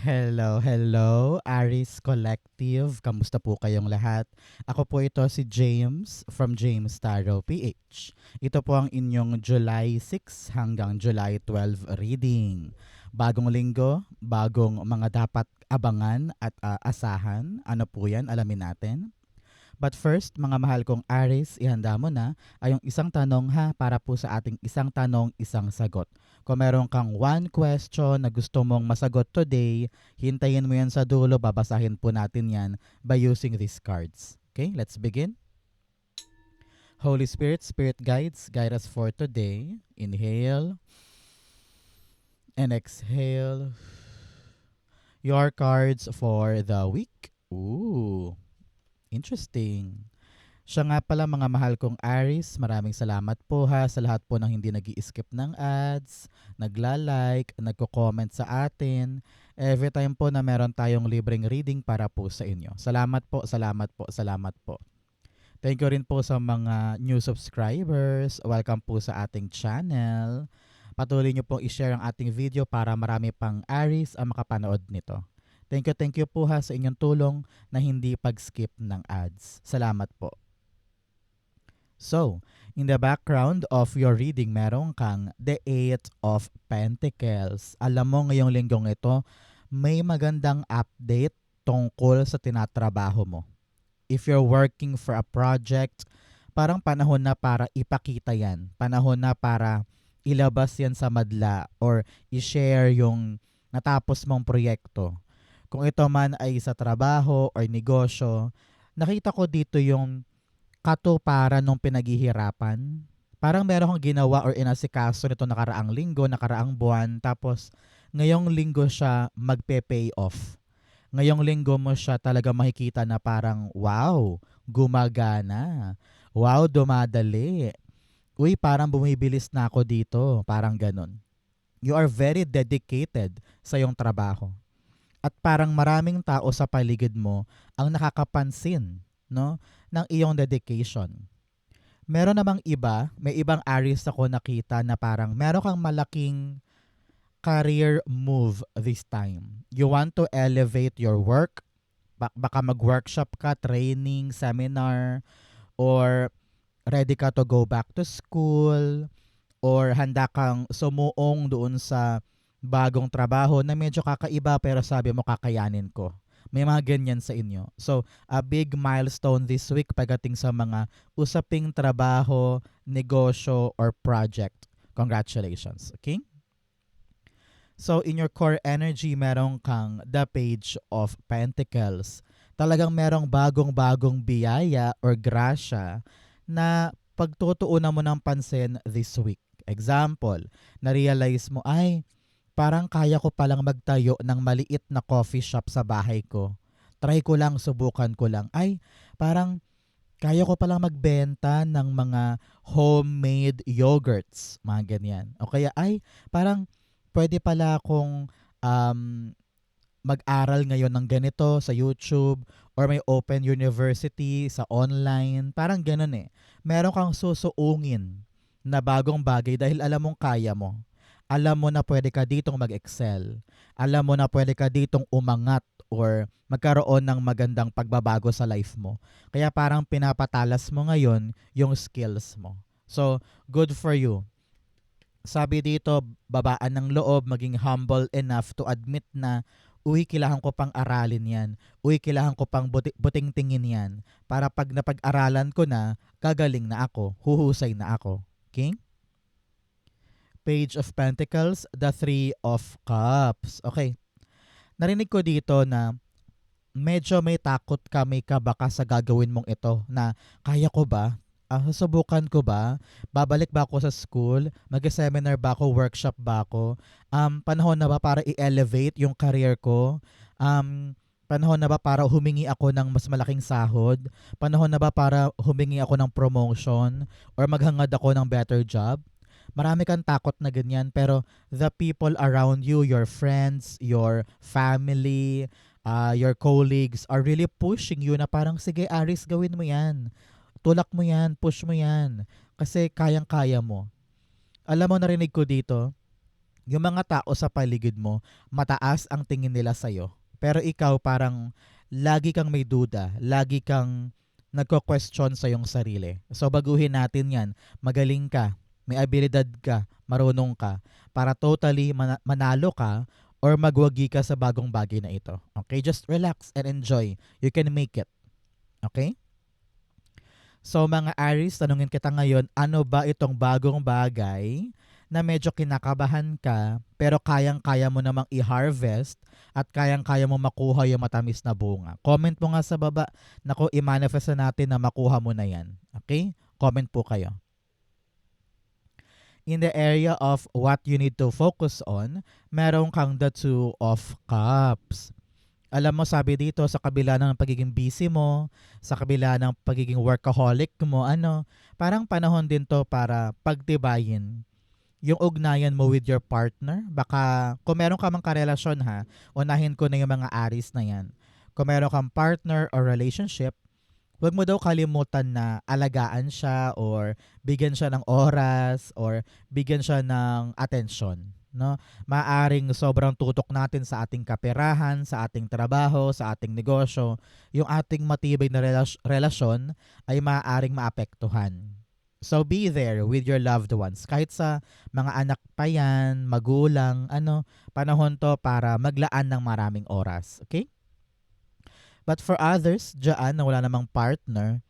Hello, hello, Aris Collective. Kamusta po kayong lahat? Ako po ito si James from James Tarot PH. Ito po ang inyong July 6 hanggang July 12 reading. Bagong linggo, bagong mga dapat abangan at asahan. Ano po yan? Alamin natin. But first, mga mahal kong Aris, ihanda mo na ay yung isang tanong ha para po sa ating isang tanong, isang sagot. Kung meron kang one question na gusto mong masagot today, hintayin mo yan sa dulo, babasahin po natin yan by using these cards. Okay, let's begin. Holy Spirit, Spirit Guides, guide us for today. Inhale and exhale. Your cards for the week. Ooh, interesting. Siya nga pala mga mahal kong Aris, maraming salamat po ha sa lahat po ng hindi nag-i-skip ng ads, nagla-like, nagko-comment sa atin. Every time po na meron tayong libreng reading para po sa inyo. Salamat po, salamat po, salamat po. Thank you rin po sa mga new subscribers. Welcome po sa ating channel. Patuloy niyo pong i-share ang ating video para marami pang Aris ang makapanood nito. Thank you po ha sa inyong tulong na hindi pag-skip ng ads. Salamat po. So, in the background of your reading, meron kang the Eight of Pentacles. Alam mo ngayong linggong ito, may magandang update tungkol sa tinatrabaho mo. If you're working for a project, parang panahon na para ipakita yan. Panahon na para ilabas yan sa madla or i-share yung natapos mong proyekto. Kung ito man ay sa trabaho or negosyo, nakita ko dito yung katuparan nung pinaghihirapan. Parang meron kang ginawa or inasikaso nito nakaraang linggo, nakaraang buwan, tapos ngayong linggo siya magpe-pay off. Ngayong linggo mo siya talaga makikita na parang, wow, gumagana. Wow, dumadali. Uy, parang bumibilis na ako dito. Parang ganun. You are very dedicated sa iyong trabaho. At parang maraming tao sa paligid mo ang nakakapansin, no, ng iyong dedication. Meron namang iba, may ibang Aries ako nakita na parang meron kang malaking career move this time. You want to elevate your work, baka mag-workshop ka, training, seminar, or ready ka to go back to school, or handa kang sumuong doon sa bagong trabaho na medyo kakaiba pero sabi mo kakayanin ko. May mga ganyan sa inyo. So, a big milestone this week pagdating sa mga usaping trabaho, negosyo, or project. Congratulations. Okay? So, in your core energy, meron kang the Page of Pentacles. Talagang merong bagong-bagong biyaya or grasya na pagtutuunan mo ng pansin this week. Example, na-realize mo, ay, parang kaya ko palang magtayo ng maliit na coffee shop sa bahay ko. Try ko lang, subukan ko lang. Ay, parang kaya ko palang magbenta ng mga homemade yogurts. Mga ganyan. O kaya, ay, parang pwede pala akong um, mag-aral ngayon ng ganito sa YouTube or may open university sa online. Parang ganun eh. Meron kang susuungin na bagong bagay dahil alam mong kaya mo. Alam mo na pwede ka ditong mag-excel. Alam mo na pwede ka ditong umangat or magkaroon ng magandang pagbabago sa life mo. Kaya parang pinapatalas mo ngayon yung skills mo. So, good for you. Sabi dito, babaan ng loob, maging humble enough to admit na, uy, kailangan ko pang aralin yan. Uy, kailangan ko pang buting tingin yan. Para pag napag-aralan ko na, gagaling na ako, huhusay na ako. Okay? Page of Pentacles, the Three of Cups. Okay. Narinig ko dito na medyo may takot ka, may kabaka sa gagawin mong ito na kaya ko ba? Susubukan ko ba? Babalik ba ako sa school? Mag-seminar ba ako? Workshop ba ako? Panahon na ba para i-elevate yung career ko? Panahon na ba para humingi ako ng mas malaking sahod? Panahon na ba para humingi ako ng promotion? Or maghangad ako ng better job? Marami kang takot na ganyan pero the people around you, your friends, your family, your colleagues are really pushing you na parang sige Aris, gawin mo yan. Tulak mo yan, push mo yan. Kasi kayang-kaya mo. Alam mo, narinig ko dito, Yung mga tao sa paligid mo, mataas ang tingin nila sa'yo. Pero ikaw parang lagi kang may duda, lagi kang nagko-question sa iyong sarili. So baguhin natin yan. Magaling ka, may abilidad ka, marunong ka, para totally manalo ka or magwagi ka sa bagong bagay na ito. Okay? Just relax and enjoy. You can make it. Okay? So mga Aries, tanungin kita ngayon, ano ba itong bagong bagay na medyo kinakabahan ka pero kayang-kaya mo namang i-harvest at kayang-kaya mo makuha yung matamis na bunga? Comment mo nga sa baba. Naku, i-manifest na natin na makuha mo na yan. Okay? Comment po kayo. In the area of what you need to focus on, meron kang the Two of Cups. Alam mo, sabi dito, sa kabila ng pagiging busy mo, sa kabila ng pagiging workaholic mo, parang panahon din to para pagtibayin yung ugnayan mo with your partner. Baka, kung meron ka mang karelasyon ha, unahin ko na yung mga Aries na yan. Kung meron kang partner or relationship, huwag mo daw kalimutan na alagaan siya or bigyan siya ng oras or bigyan siya ng atensyon. No? Maaring sobrang tutok natin sa ating kaperahan, sa ating trabaho, sa ating negosyo, yung ating matibay na relasyon ay maaaring maapektuhan. So be there with your loved ones. Kahit sa mga anak pa yan, magulang, panahon to para maglaan ng maraming oras. Okay? But for others, dyan na wala namang partner,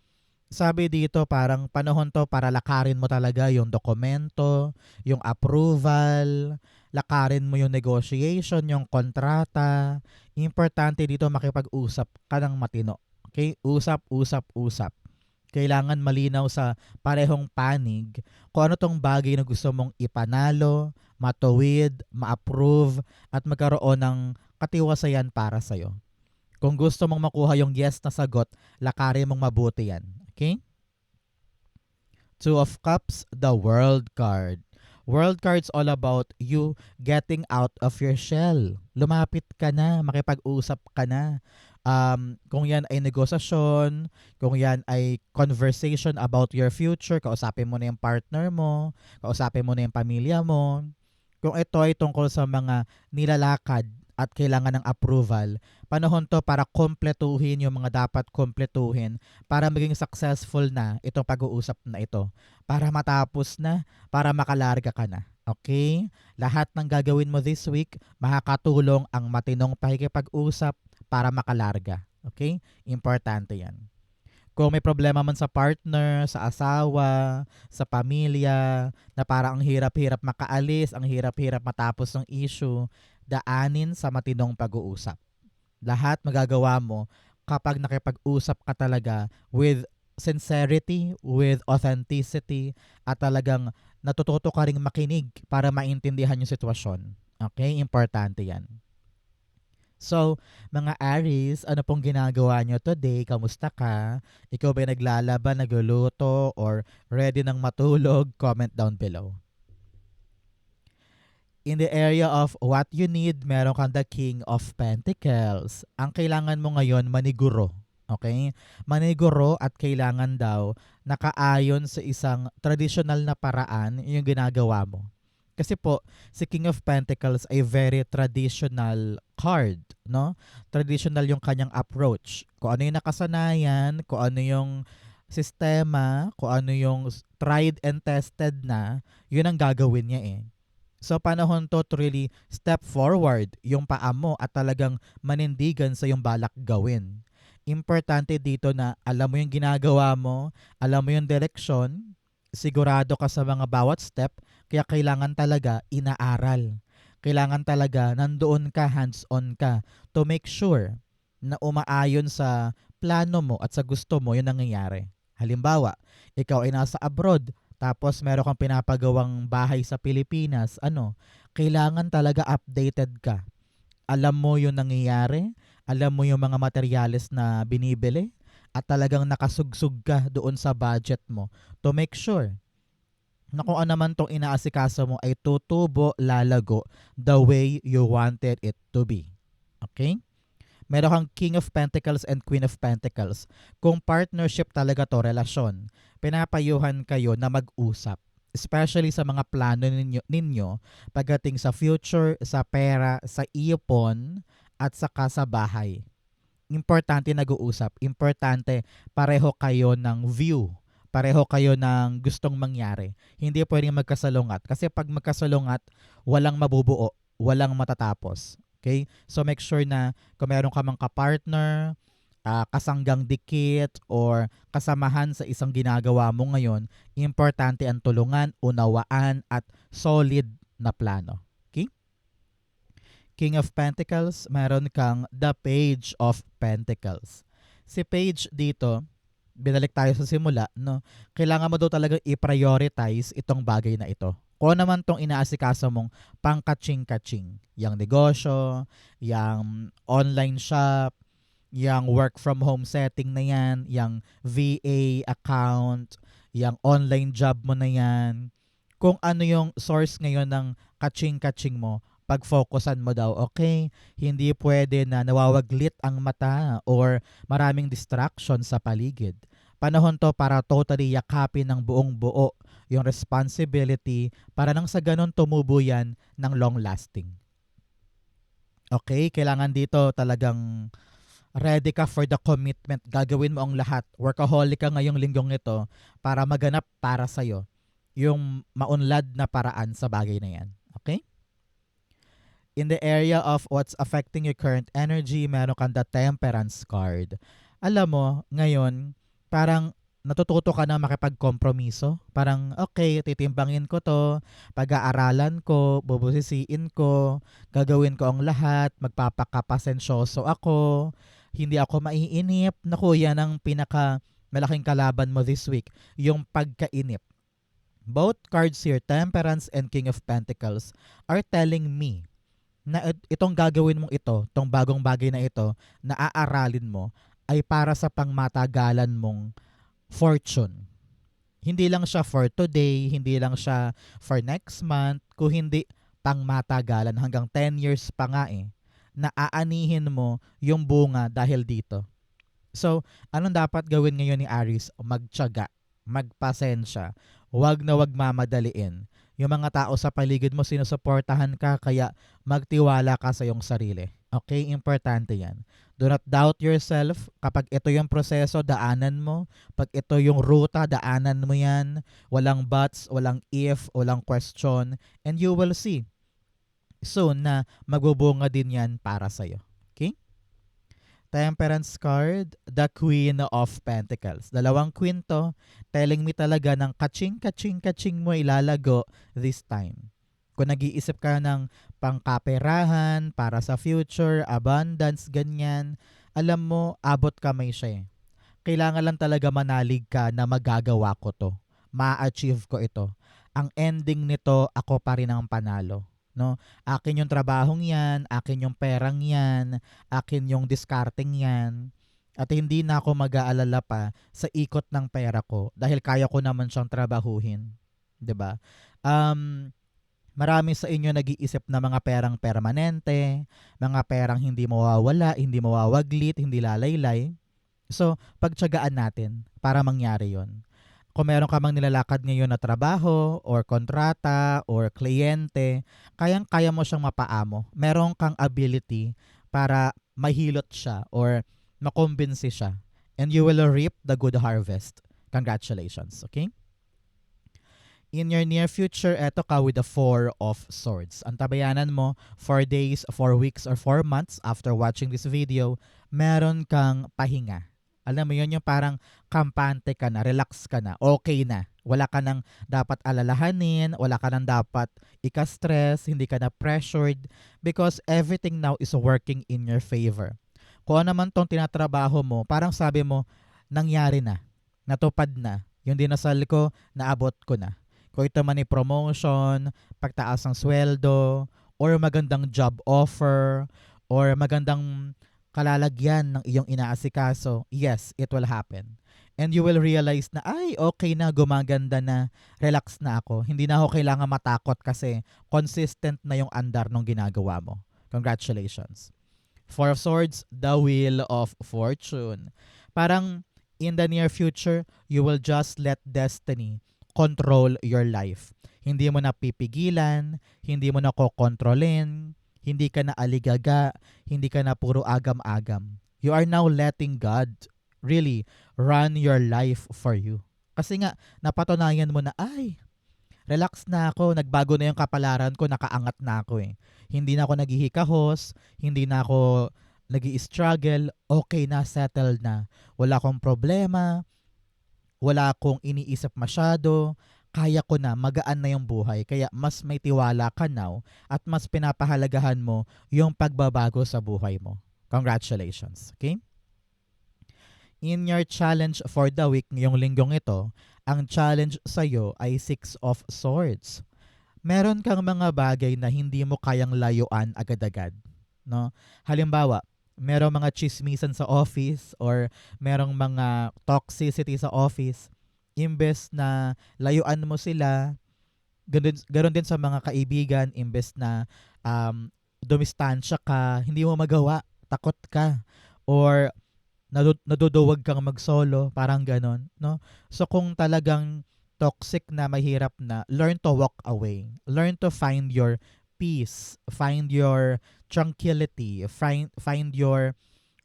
sabi dito parang panahon to para lakarin mo talaga yung dokumento, yung approval, lakarin mo yung negotiation, yung kontrata. Importante dito makipag-usap ka ng matino. Okay? Usap, usap, usap. Kailangan malinaw sa parehong panig kung ano tong bagay na gusto mong ipanalo, matuwid, ma-approve, at magkaroon ng katiwasayan para sa'yo. Kung gusto mong makuha yung yes na sagot, lakarin mong mabuti yan. Okay? Two of Cups, the World card. World card's all about you getting out of your shell. Lumapit ka na, makipag-usap ka na. Kung yan ay negosasyon, kung yan ay conversation about your future, kausapin mo na yung partner mo, kausapin mo na yung pamilya mo. Kung ito ay tungkol sa mga nilalakad at kailangan ng approval, panahon to para kompletuhin yung mga dapat kompletuhin para maging successful na itong pag-uusap na ito. Para matapos na, para makalarga ka na. Okay? Lahat ng gagawin mo this week, makakatulong ang matinong pakikipag-usap para makalarga. Okay? Importante yan. Kung may problema man sa partner, sa asawa, sa pamilya, na parang ang hirap-hirap makaalis, ang hirap-hirap matapos ng issue, daanin sa matinong pag-uusap. Lahat magagawa mo kapag nakipag-usap ka talaga with sincerity, with authenticity, at talagang natututo ka ring makinig para maintindihan yung sitwasyon. Okay? Importante yan. So, mga Aries, ano pong ginagawa nyo today? Kamusta ka? Ikaw ba naglalaban, nagluluto, or ready nang matulog? Comment down below. In the area of what you need, meron kang the King of Pentacles. Ang kailangan mo ngayon, maniguro. Okay? Maniguro at kailangan daw nakaayon sa isang traditional na paraan yung ginagawa mo. Kasi po, si King of Pentacles ay very traditional card, no? Traditional yung kanyang approach. Kung ano yung nakasanayan, kung ano yung sistema, kung ano yung tried and tested na, yun ang gagawin niya eh. So panahon to really step forward yung paa mo at talagang manindigan sa yung balak gawin. Importante dito na alam mo yung ginagawa mo, alam mo yung direksyon, sigurado ka sa mga bawat step, kaya kailangan talaga inaaral. Kailangan talaga nandoon ka, hands-on ka to make sure na umaayon sa plano mo at sa gusto mo yung nangyayari. Halimbawa, ikaw ay nasa abroad, tapos meron kang pinapagawang bahay sa Pilipinas, kailangan talaga updated ka. Alam mo yung nangyayari, alam mo yung mga materyales na binibili, at talagang nakasugsug ka doon sa budget mo to make sure na kung ano man tong inaasikaso mo ay tutubo, lalago the way you wanted it to be. Okay? Meron kang King of Pentacles and Queen of Pentacles. Kung partnership talaga to, relasyon, pinapayuhan kayo na mag-usap. especially sa mga plano ninyo pagdating sa future, sa pera, sa ipon, at saka sa bahay. Importante nag-uusap. Importante pareho kayo ng view. Pareho kayo ng gustong mangyari. Hindi pwedeng magkasalungat. Kasi pag magkasalungat, walang mabubuo. Walang matatapos. Okay? So make sure na kung meron ka mang kapartner, kasanggang dikit, or kasamahan sa isang ginagawa mo ngayon, importante ang tulungan, unawaan, at solid na plano. Okay? King of Pentacles, meron kang the Page of Pentacles. Si Page dito, binalik tayo sa simula, no? Kailangan mo daw talaga i-prioritize itong bagay na ito. Kung naman tong inaasikaso mong pangkaching-kaching, yung negosyo, yung online shop, yung work from home setting na yan, yung VA account, yung online job mo na yan, kung ano yung source ngayon ng kaching-kaching mo, pag-focusan mo daw, okay? Hindi pwede na nawawaglit ang mata or maraming distraction sa paligid. Panahon to para totally yakapin ng buong buo yung responsibility para nang sa ganun tumubo yan ng long lasting. Okay? Kailangan dito talagang ready ka for the commitment. Gagawin mo ang lahat. Workaholic ka ngayong linggong ito para maganap para sa'yo yung maunlad na paraan sa bagay na yan. Okay? In the area of what's affecting your current energy, meron kang the Temperance card. Alam mo, ngayon, parang natututo ka na makipagkompromiso. Parang, okay, titimbangin ko to, pag-aaralan ko, bubusisiin ko, gagawin ko ang lahat, magpapakapasensyoso ako, hindi ako maiinip. Naku, yan ang pinaka malaking kalaban mo this week, yung pagkainip. Both cards here, Temperance and King of Pentacles, are telling me na itong gagawin mong ito, itong bagong bagay na ito, na aaralin mo, ay para sa pangmatagalan mong fortune. Hindi lang siya for today, hindi lang siya for next month, kung hindi pangmatagalan hanggang 10 years pa nga na aanihin mo yung bunga dahil dito. So, anong dapat gawin ngayon ni Aries? Magtiyaga, magpasensya, wag na wag mamadaliin. Yung mga tao sa paligid mo, sinusuportahan ka, kaya magtiwala ka sa iyong sarili. Okay? Importante yan. Do not doubt yourself. Kapag ito yung proseso, daanan mo. Pag ito yung ruta, daanan mo yan. Walang buts, walang if, walang question. And you will see soon na magbubunga din yan para sa'yo. Okay? Temperance card, the Queen of Pentacles. Dalawang queen to, telling me talaga ng kaching mo ilalago this time. Kung nag-iisip ka ng pangkaperahan, para sa future, abundance, ganyan, alam mo, abot kamay siya. Kailangan lang talaga manalig ka na magagawa ko to. Ma-achieve ko ito. Ang ending nito, ako pa rin ang panalo. No? Akin yung trabahong yan, akin yung perang yan, akin yung discarding yan. At hindi na ako mag-aalala pa sa ikot ng pera ko dahil kaya ko naman siyang trabahuhin. 'Di ba? Marami sa inyo nag-iisip na mga perang permanente, mga perang hindi mawawala, hindi mawawaglit, hindi lalaylay. So, pagtiyagaan natin para mangyari yon. Kung meron ka mang nilalakad ngayon na trabaho or kontrata or kliyente, kayang-kaya mo siyang mapaamo. Meron kang ability para mahilot siya or makumbinsi siya. And you will reap the good harvest. Congratulations, okay? In your near future, eto ka with the 4 of Swords. Ang tabayanan mo, 4 days, 4 weeks, or 4 months after watching this video, meron kang pahinga. Alam mo yun, yung parang kampante ka na, relax ka na, okay na. Wala ka nang dapat alalahanin, wala ka nang dapat ika-stress, hindi ka na pressured because everything now is working in your favor. Kung ano naman tong tinatrabaho mo, parang sabi mo, nangyari na, natupad na. Yung dinasal ko, naabot ko na. Kung ito man ay promotion, pagtaas ng sweldo, or magandang job offer, or magandang kalalagyan ng iyong inaasikaso, yes, it will happen. And you will realize na, ay, okay na, gumaganda na, relax na ako. Hindi na ako kailangan matakot kasi consistent na yung andar ng ginagawa mo. Congratulations. 4 of Swords, the Wheel of Fortune. Parang in the near future, you will just let destiny control your life. Hindi mo na pipigilan, hindi mo na kokontrolin, hindi ka na aligaga, hindi ka na puro agam-agam. You are now letting God really run your life for you. Kasi nga, napatunayan mo na, ay, relax na ako, nagbago na yung kapalaran ko, nakaangat na ako eh. Hindi na ako naghihikahos, hindi na ako nag-i-struggle, okay na, settled na. Wala akong problema, wala akong iniisip masyado, kaya ko na, magaan na yung buhay. Kaya mas may tiwala ka now at mas pinapahalagahan mo yung pagbabago sa buhay mo. Congratulations. Okay? In your challenge for the week ngayong linggong ito, ang challenge sa'yo ay Six of Swords. Meron kang mga bagay na hindi mo kayang layuan agad-agad. No? Halimbawa, merong mga chismisan sa office or merong mga toxicity sa office. Imbes na layuan mo sila, ganoon din sa mga kaibigan, imbes na dumistansya ka, hindi mo magawa, takot ka, or naduduwag kang mag-solo, parang ganon, no? So kung talagang toxic na, mahirap na, learn to walk away. Learn to find your peace, find your tranquility, find your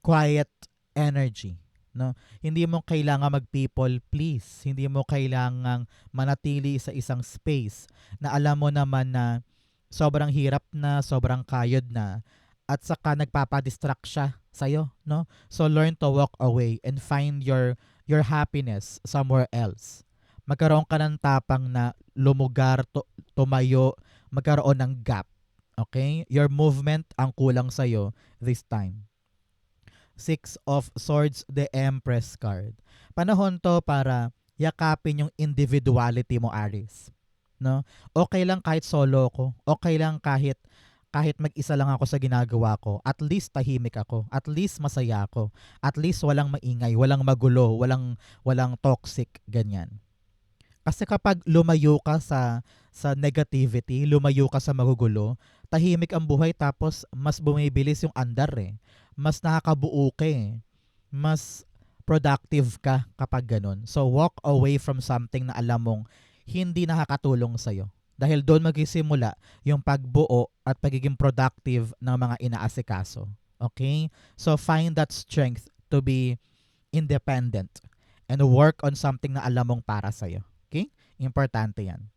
quiet energy, no? Hindi mo kailangan mag-people please. Hindi mo kailangang manatili sa isang space na alam mo naman na sobrang hirap na, sobrang kayod na, at saka nagpapadistract siya sa'yo, no? So learn to walk away and find your happiness somewhere else. Magkaroon ka ng tapang na lumugar, tumayo, magkaroon ng gap. Okay? Your movement ang kulang sa'yo this time. Six of Swords, the Empress card. Panahon to para yakapin yung individuality mo, Aries. No? Okay lang kahit solo ko. Okay lang kahit mag-isa lang ako sa ginagawa ko, at least tahimik ako, at least masaya ako, at least walang maingay, walang magulo, walang toxic, ganyan. Kasi kapag lumayo ka sa negativity, lumayo ka sa magugulo, tahimik ang buhay, tapos mas bumibilis yung andar eh. Mas nakakabuo ka eh. Mas productive ka kapag ganun. So walk away from something na alam mong hindi nakakatulong sa'yo. Dahil doon magsisimula yung pagbuo at pagiging productive ng mga inaasikaso. Okay? So find that strength to be independent and work on something na alam mong para sa'yo. Okay? Importante yan.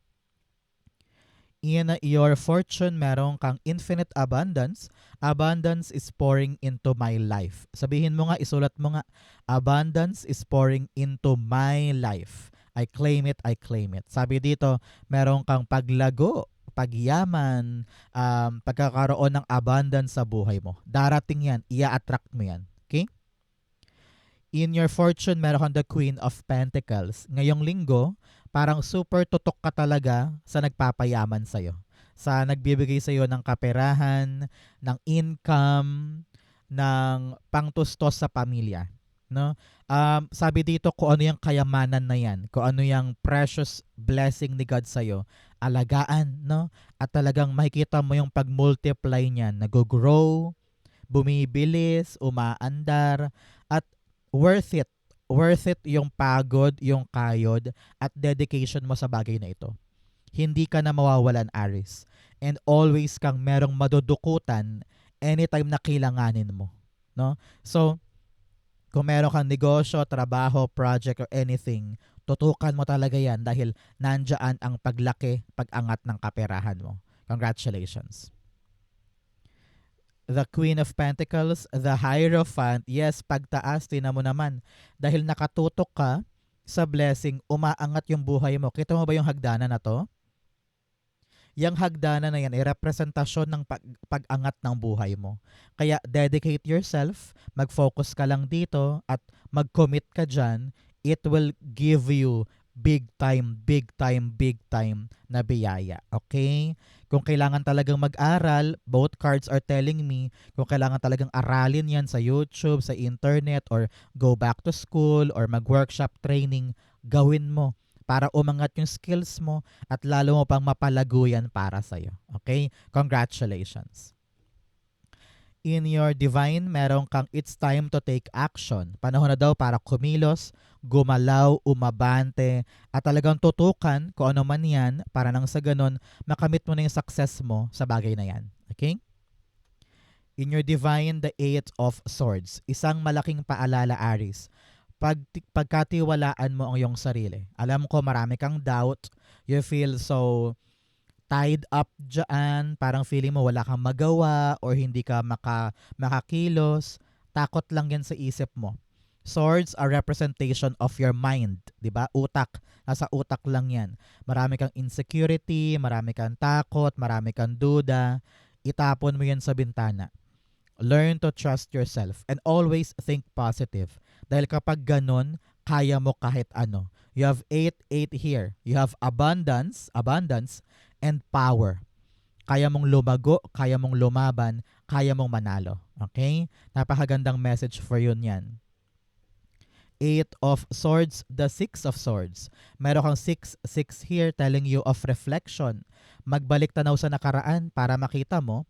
In your fortune, meron kang infinite abundance. Abundance is pouring into my life. Sabihin mo nga, isulat mo nga, abundance is pouring into my life. I claim it, I claim it. Sabi dito, meron kang paglago, pagyaman, pagkakaroon ng abundance sa buhay mo. Darating yan, i-attract mo yan. Okay? In your fortune, meron kang the Queen of Pentacles. Ngayong linggo, parang super tutok ka talaga sa nagpapayaman sa'yo. Sa nagbibigay sa'yo ng kaperahan, ng income, ng pangtustos sa pamilya. No? Sabi dito, kung ano yung kayamanan na yan, kung ano yung precious blessing ni God sa'yo, alagaan, no? At talagang makikita mo yung pag-multiply niyan, nag-grow, bumibilis, umaandar, at worth it. Worth it yung pagod, yung kayod, at dedication mo sa bagay na ito. Hindi ka na mawawalan, Aries. And always kang merong madudukutan anytime na kailanganin mo. No? So, kung meron kang negosyo, trabaho, project, or anything, tutukan mo talaga yan dahil nandyan ang paglaki, pag-angat ng kaperahan mo. Congratulations. The Queen of Pentacles, the Hierophant, yes, pagtaas, tina mo naman. Dahil nakatutok ka sa blessing, umaangat yung buhay mo. Kita mo ba yung hagdanan na to? Yang hagdanan na yan ay representasyon ng pag-angat ng buhay mo. Kaya dedicate yourself, mag-focus ka lang dito at mag-commit ka dyan. It will give you big time na biyaya. Okay? Kung kailangan talagang mag-aral, both cards are telling me, kung kailangan talagang aralin yan sa YouTube, sa internet, or go back to school, or mag-workshop training, gawin mo para umangat yung skills mo at lalo mo pang mapalago yan para sa'yo. Okay? Congratulations. In your divine, meron kang it's time to take action. Panahon na daw para kumilos, gumalaw, umabante, at talagang tutukan kung ano man yan para nang sa ganun, makamit mo na yung success mo sa bagay na yan. Okay? In your divine, the Eight of Swords. Isang malaking paalala, Aries. Pagkatiwalaan mo ang iyong sarili. Alam ko marami kang doubt. You feel so tied up dyan. Parang feeling mo wala kang magawa or hindi ka makakilos. Takot lang yan sa isip mo. Swords are representation of your mind. 'Di ba? Utak. Nasa utak lang yan. Marami kang insecurity, marami kang takot, marami kang duda. Itapon mo yan sa bintana. Learn to trust yourself and always think positive. Dahil kapag ganun, kaya mo kahit ano. You have 8 here. You have abundance, and power. Kaya mong lumago, kaya mong lumaban, kaya mong manalo. Okay? Napakagandang message for yun yan. 8 of Swords, the 6 of Swords. Meron kang 6 here telling you of reflection. Magbalik tanaw sa nakaraan para makita mo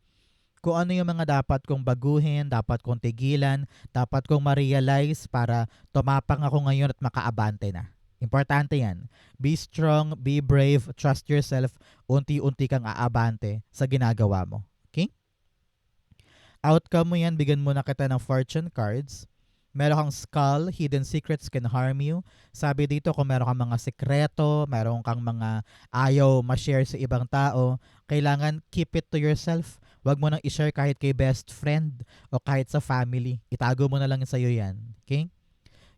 kung ano yung mga dapat kong baguhin, dapat kong tigilan, dapat kong ma-realize para tumapang ako ngayon at makaabante na. Importante yan. Be strong, be brave, trust yourself, unti-unti kang aabante sa ginagawa mo. Okay? Outcome mo yan, bigyan mo na kita ng fortune cards. Meron kang skull, hidden secrets can harm you. Sabi dito kung meron kang mga sekreto, meron kang mga ayaw ma-share sa ibang tao, kailangan keep it to yourself. Huwag mo nang i-share kahit kay best friend o kahit sa family. Itago mo na lang sa'yo yan. Okay?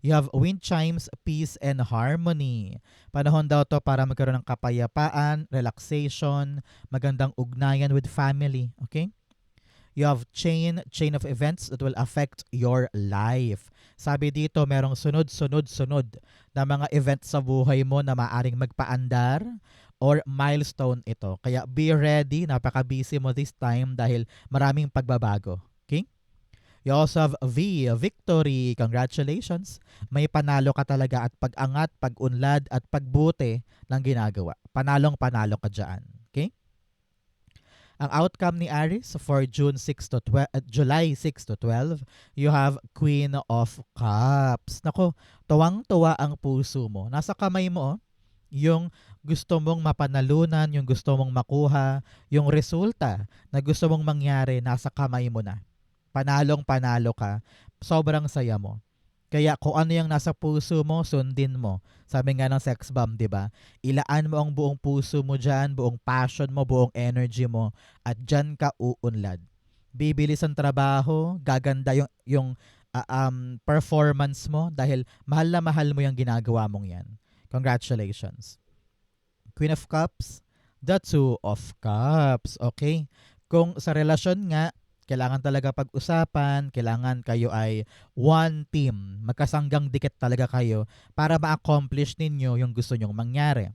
You have wind chimes, peace, and harmony. Panahon daw to para magkaroon ng kapayapaan, relaxation, magandang ugnayan with family. Okay? You have chain of events that will affect your life. Sabi dito, merong sunod-sunod na mga events sa buhay mo na maaring magpaandar or milestone ito. Kaya be ready, napaka-busy mo this time dahil maraming pagbabago. Okay? You also have victory. Congratulations. May panalo ka talaga at pag-angat, pag-unlad at pagbuti ng ginagawa. Panalong-panalo ka dyan. Okay? Ang outcome ni Aries for July 6 to 12, you have Queen of Cups. Nako, tuwang-tuwa ang puso mo. Nasa kamay mo, yung gusto mong mapanalunan, yung gusto mong makuha, yung resulta na gusto mong mangyari, nasa kamay mo na. Panalong-panalo ka. Sobrang saya mo. Kaya kung ano yung nasa puso mo, sundin mo. Sabi nga ng sex bomb, di ba? Ilaan mo ang buong puso mo dyan, buong passion mo, buong energy mo, at dyan ka uunlad. Bibilis ang trabaho, gaganda yung performance mo dahil mahal na mahal mo yung ginagawa mong yan. Congratulations. Queen of Cups, the Two of Cups. Okay? Kung sa relasyon nga, kailangan talaga pag-usapan, kailangan kayo ay one team. Magkasanggang dikit talaga kayo para ma-accomplish ninyo yung gusto nyong mangyari.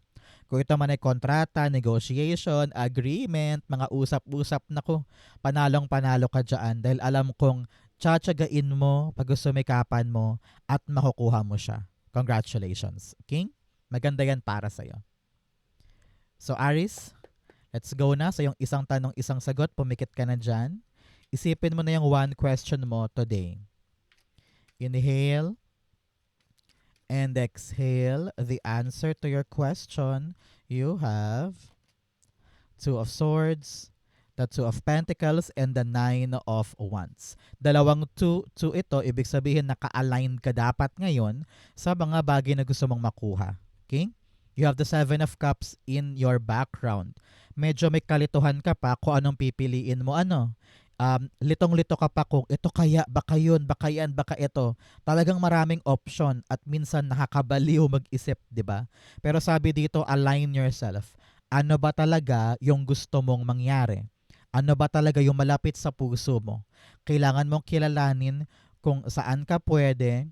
Kung ito man ay kontrata, negotiation, agreement, mga usap-usap, naku, panalong-panalo ka dyan dahil alam kong tsatsagain mo, pag-sumikapan mo, at makukuha mo siya. Congratulations. Okay? Maganda yan para sa'yo. So Aries, let's go na sa yung isang tanong, isang sagot. Pumikit ka na dyan. Isipin mo na yung one question mo today. Inhale and exhale the answer to your question. You have Two of Swords, the Two of Pentacles, and the Nine of Wands. Dalawang two ito, ibig sabihin naka-align ka dapat ngayon sa mga bagay na gusto mong makuha. Okay? You have the Seven of Cups in your background. Medyo may kalituhan ka pa kung anong pipiliin mo. Litong-lito ka pa kung ito kaya, baka yun, baka yan, baka ito. Talagang maraming option at minsan nakakabaliw mag-isip, di ba? Pero sabi dito, align yourself. Ano ba talaga yung gusto mong mangyari? Ano ba talaga yung malapit sa puso mo? Kailangan mong kilalanin kung saan ka pwede,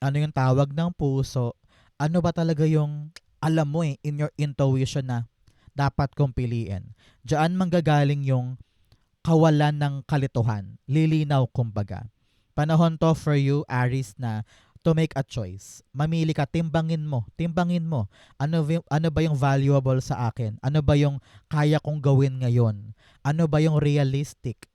ano yung tawag ng puso, ano ba talaga yung alam mo in your intuition na dapat kong piliin. Diyan manggagaling yung kawalan ng kalituhan. Lilinaw kumbaga. Panahon to for you, Aries, na to make a choice. Mamili ka, timbangin mo. Ano ba yung valuable sa akin? Ano ba yung kaya kong gawin ngayon? Ano ba yung realistic?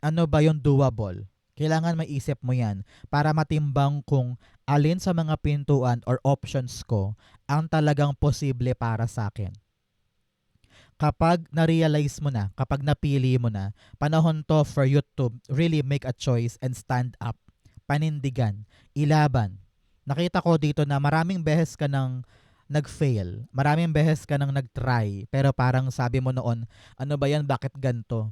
Ano ba yung doable? Kailangan maisip mo yan para matimbang kung alin sa mga pintuan or options ko ang talagang posible para sa akin. Kapag na-realize mo na, kapag napili mo na, panahon to for you to really make a choice and stand up. Panindigan, ilaban. Nakita ko dito na maraming beses ka nang nag-fail. Maraming beses ka nang nag-try. Pero parang sabi mo noon, ano ba yan, bakit ganto?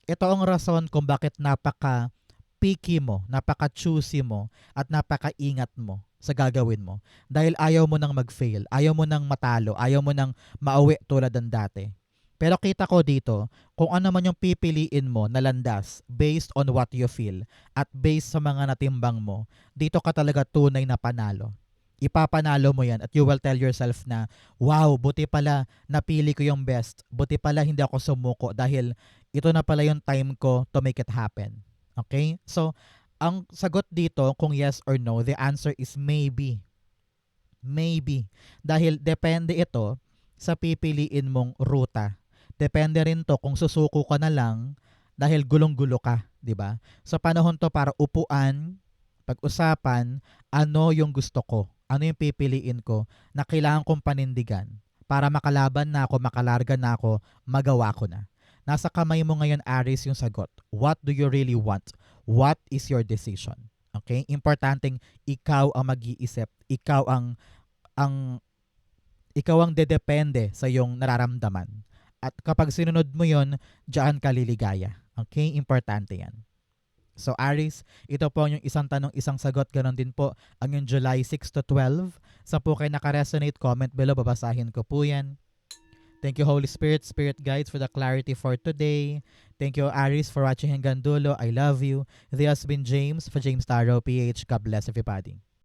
Ito ang rason kung bakit napaka-picky mo, napaka-choosy mo, at napaka-ingat mo sa gagawin mo. Dahil ayaw mo nang mag-fail, ayaw mo nang matalo, ayaw mo nang mauwi tulad ng dati. Pero kita ko dito, kung ano man yung pipiliin mo na landas based on what you feel at based sa mga natimbang mo, dito ka talaga tunay na panalo. Ipapanalo mo yan at you will tell yourself na, wow, buti pala napili ko yung best. Buti pala hindi ako sumuko dahil ito na pala yung time ko to make it happen. Okay? So, ang sagot dito kung yes or no, the answer is maybe. Maybe. Dahil depende ito sa pipiliin mong ruta. Depende rin to kung susuko ka na lang dahil gulong-gulo ka, 'di ba? Sa panahon to para upuan, pag-usapan, ano yung gusto ko? Ano yung pipiliin ko na kailangan kong panindigan para makalaban na ako, makalarga na ako, magawa ko na. Nasa kamay mo ngayon, Aries, yung sagot. What do you really want? What is your decision? Okay? Importanteng ikaw ang mag-iisip, ang ikaw ang dedepende sa iyong nararamdaman. At kapag sinunod mo yon, diyan ka liligaya. Okay? Importante yan. So Aries, ito po yung isang tanong, isang sagot. Ganon din po ang yung July 6 to 12. Sa po kayo nakaresonate, comment below. Babasahin ko po yan. Thank you, Holy Spirit, Spirit Guides, for the clarity for today. Thank you, Aries, for watching hanggang dulo. I love you. This has been James for James Taro PH. God bless everybody.